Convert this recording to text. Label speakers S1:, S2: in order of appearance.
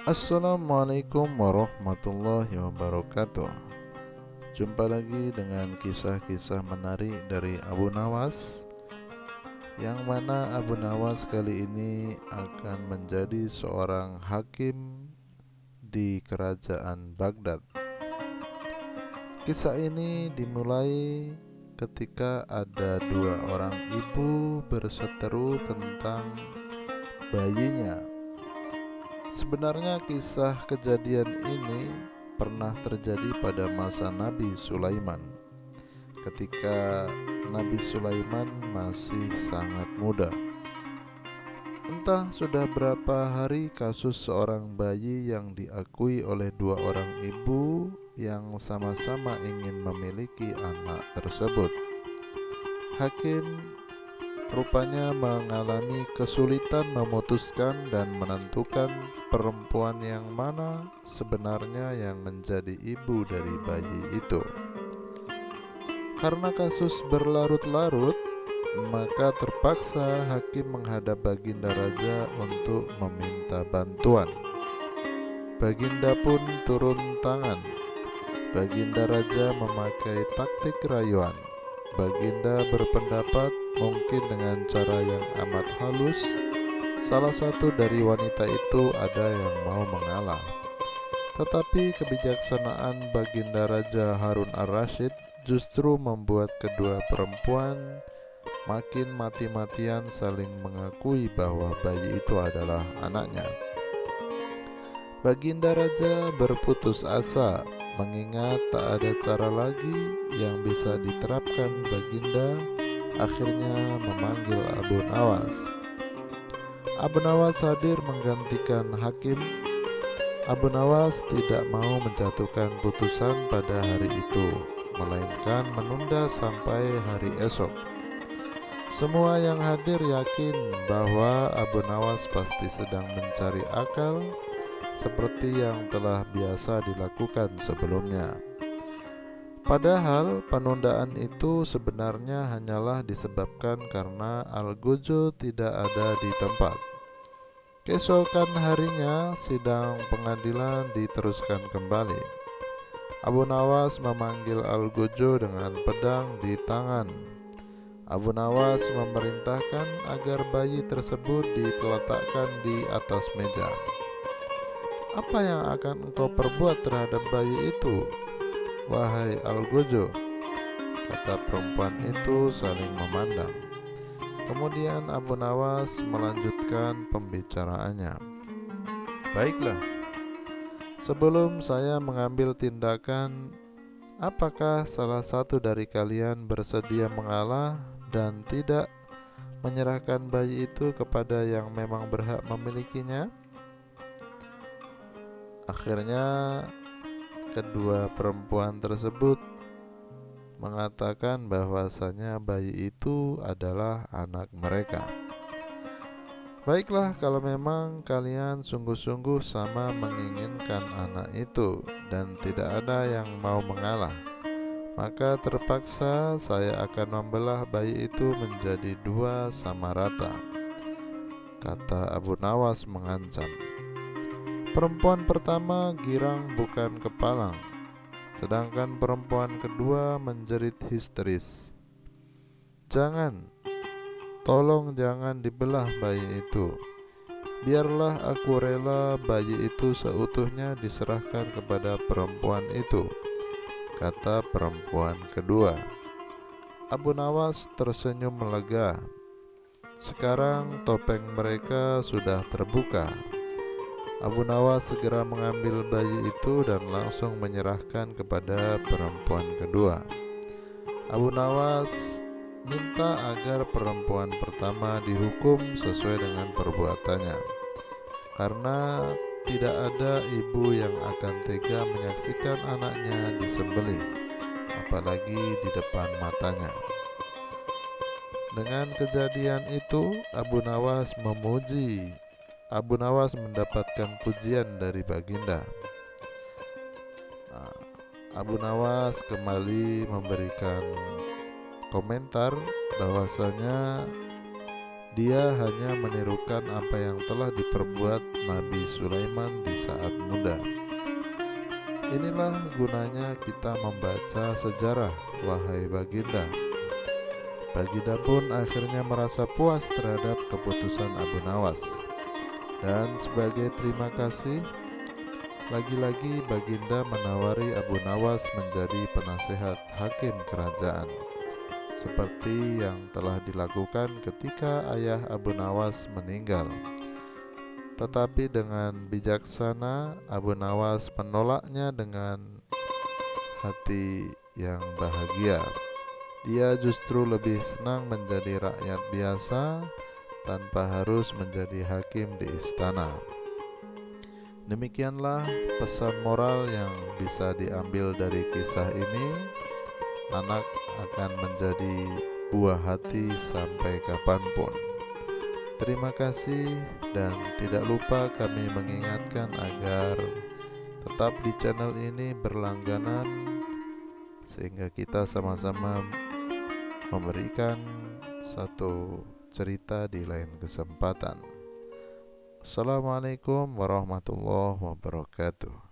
S1: Assalamualaikum warahmatullahi wabarakatuh. Jumpa lagi dengan kisah-kisah menarik dari Abu Nawas, yang mana Abu Nawas kali ini akan menjadi seorang hakim di kerajaan Baghdad. Kisah ini dimulai ketika ada dua orang ibu berseteru tentang bayinya. Sebenarnya kisah kejadian ini pernah terjadi pada masa Nabi Sulaiman, ketika Nabi Sulaiman masih sangat muda. Entah sudah berapa hari kasus seorang bayi yang diakui oleh dua orang ibu yang sama-sama ingin memiliki anak tersebut. Hakim rupanya mengalami kesulitan memutuskan dan menentukan perempuan yang mana sebenarnya yang menjadi ibu dari bayi itu. Karena kasus berlarut-larut, maka terpaksa hakim menghadap Baginda Raja untuk meminta bantuan. Baginda pun turun tangan. Baginda Raja memakai taktik rayuan. Baginda berpendapat mungkin dengan cara yang amat halus, salah satu dari wanita itu ada yang mau mengalah. Tetapi kebijaksanaan Baginda Raja Harun ar-Rasyid justru membuat kedua perempuan makin mati-matian saling mengakui bahwa bayi itu adalah anaknya. Baginda Raja berputus asa, mengingat tak ada cara lagi yang bisa diterapkan. Baginda akhirnya memanggil Abu Nawas. Abu Nawas hadir menggantikan hakim. Abu Nawas tidak mau menjatuhkan putusan pada hari itu, melainkan menunda sampai hari esok. Semua yang hadir yakin bahwa Abu Nawas pasti sedang mencari akal, seperti yang telah biasa dilakukan sebelumnya. Padahal penundaan itu sebenarnya hanyalah disebabkan karena Al-Gojo tidak ada di tempat. Keesokan harinya sidang pengadilan diteruskan kembali. Abu Nawas memanggil Al-Gojo dengan pedang di tangan. Abu Nawas memerintahkan agar bayi tersebut diteletakkan di atas meja. "Apa yang akan engkau perbuat terhadap bayi itu, wahai Al-Gojo?" kata perempuan itu saling memandang. Kemudian Abu Nawas melanjutkan pembicaraannya. "Baiklah, sebelum saya mengambil tindakan, apakah salah satu dari kalian bersedia mengalah dan tidak menyerahkan bayi itu kepada yang memang berhak memilikinya?" Akhirnya kedua perempuan tersebut mengatakan bahwasanya bayi itu adalah anak mereka. "Baiklah, kalau memang kalian sungguh-sungguh sama menginginkan anak itu dan tidak ada yang mau mengalah, maka terpaksa saya akan membelah bayi itu menjadi dua sama rata," kata Abu Nawas mengancam. Perempuan pertama girang bukan kepalang, sedangkan perempuan kedua menjerit histeris. "Jangan, tolong jangan dibelah bayi itu. Biarlah aku rela bayi itu seutuhnya diserahkan kepada perempuan itu," kata perempuan kedua. Abu Nawas tersenyum lega. Sekarang topeng mereka sudah terbuka. Abu Nawas segera mengambil bayi itu dan langsung menyerahkan kepada perempuan kedua. Abu Nawas minta agar perempuan pertama dihukum sesuai dengan perbuatannya, karena tidak ada ibu yang akan tega menyaksikan anaknya disembelih, apalagi di depan matanya. Dengan kejadian itu, Abu Nawas mendapatkan pujian dari Baginda. Abu Nawas kembali memberikan komentar bahwasanya Dia hanya menirukan apa yang telah diperbuat Nabi Sulaiman di saat muda. Inilah gunanya kita membaca sejarah, wahai Baginda. Baginda pun akhirnya merasa puas terhadap keputusan Abu Nawas. Dan sebagai terima kasih, lagi-lagi Baginda menawari Abu Nawas menjadi penasehat hakim kerajaan, seperti yang telah dilakukan ketika ayah Abu Nawas meninggal. Tetapi dengan bijaksana, Abu Nawas menolaknya dengan hati yang bahagia. Dia justru lebih senang menjadi rakyat biasa tanpa harus menjadi hakim di istana. Demikianlah pesan moral yang bisa diambil dari kisah ini. Anak akan menjadi buah hati sampai kapanpun. Terima kasih, dan tidak lupa kami mengingatkan agar tetap di channel ini berlangganan, sehingga kita sama-sama memberikan satu cerita di lain kesempatan. Assalamualaikum warahmatullahi wabarakatuh.